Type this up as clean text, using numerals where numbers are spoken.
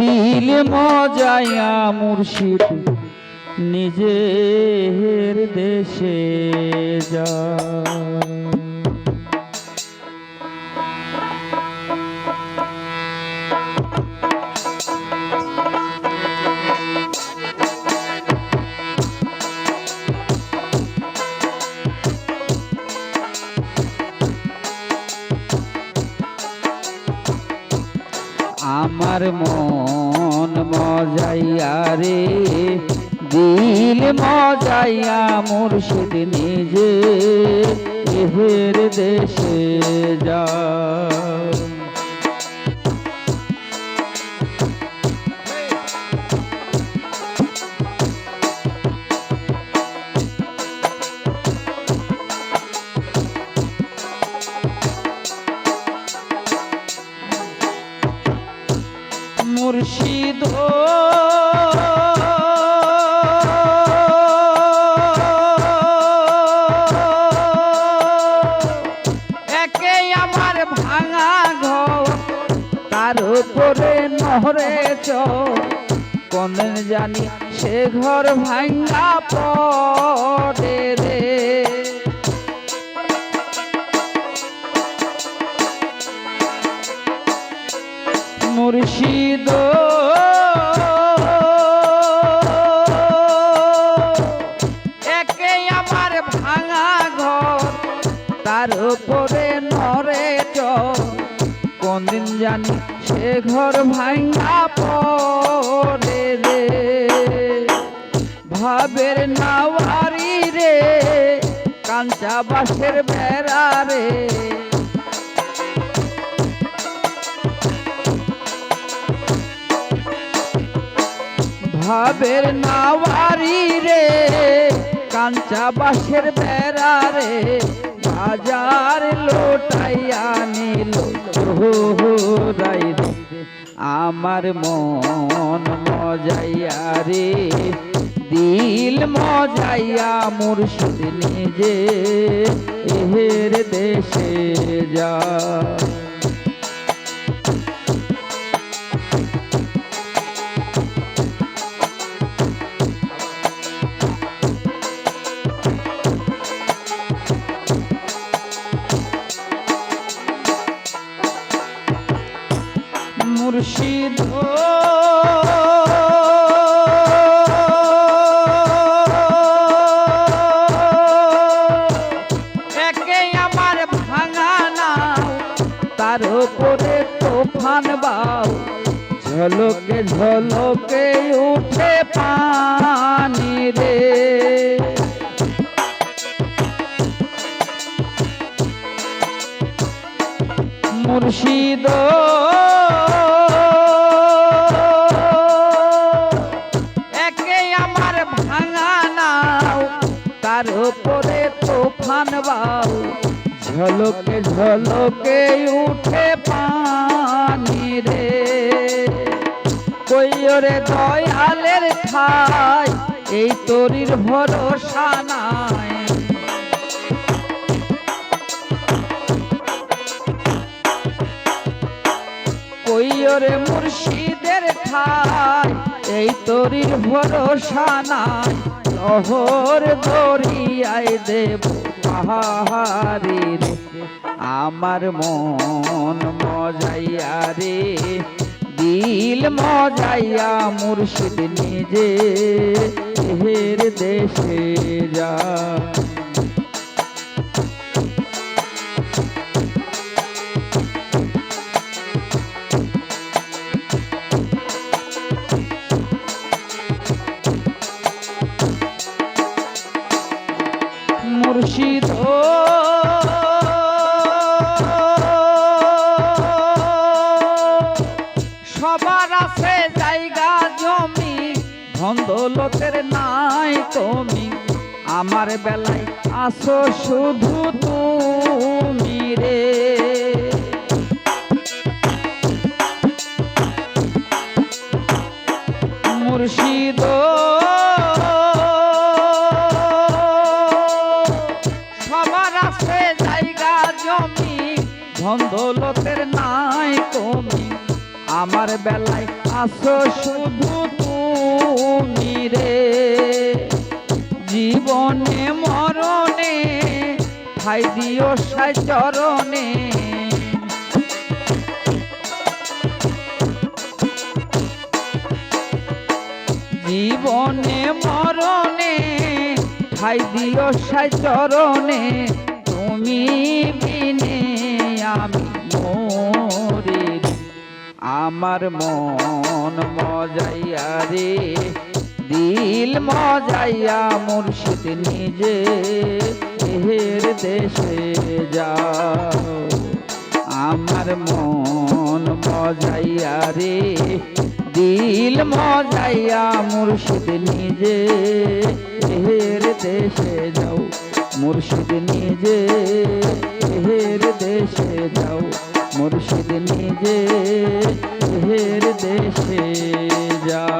দিল মজায়া মুর্শিদ নিজের দেশে যা। আমার মন মজাইয়া রে দিল মজাইয়া মুর্শিদ নিজে এহের দেশে যা। মুর্শিদ একে আমার ভাঙা ঘর তার উপরে নহরে কোন জানি সে ঘর ভাঙা পড়ে রে। মুর্শিদ একে আমার ভাঙা ঘর তার উপরে নরে কোন দিন জানি সে ঘর ভাঙা পড়ে রে। ভাবের নাওয়ারি রে কাঞ্চা বাঁশের বেড়া রে ভাবের নাওয়ারি রে কাঞ্চা বাঁশের বেড়া রে বাজার লোটাইয়া নিল রাই রে। আমার মন মজাইয়া রে দিল মজাইয়া মুর্শিদ নিজে এহের দেশে যা। মুর্শিদ একে আমার ভাঙা নাও তার উপরে তোফান বাও ঝলকে ঝলকে উঠে পানি রে। মুর্শিদ একে আমার ভাঙা নাও তার উপরে তোফান বাও ঝলকে ঝলকে উঠে পানি রে। কইরে দয়ালের ঠাই এই তরির ভরসা নাই কইরে মুর্শিদের ঠাই এই তরির ভরসা নাই। লহর দরিয়ায় দেব পাহাড়ি রে আমার মন মজাইয়া রে দিল মজাইয়া মুর্শিদ নিজে এহের দেশে যা। মুর্শিদ সবার আছে জায়গা জমি ধন দৌলতের নাই তুমি আমার বেলায় আসো শুধু তুমি রে। মুর্শিদ সবার আছে জায়গা জমি ধন দৌলতের নাই তুমি আমার বেলায় আসো শুধু তুমি রে, জীবনে মরণে ঠাই দিও সাই চরণে। জীবনে মরণে ঠাই দিও সাই চরণে, তুমি বিনে আমি মরি। আমার মন মজাইয়া রে, দিল মজাইয়া মুর্শিদ নিজে এর দেশে যাও। আমার মন মজাইয়া রে, দিল মজাইয়া মুর্শিদ নিজে এর দেশে যাও। মুর্শিদ নিজে এর দেশে যাও, মুর্শিদ নিজে এর দেশে যাও।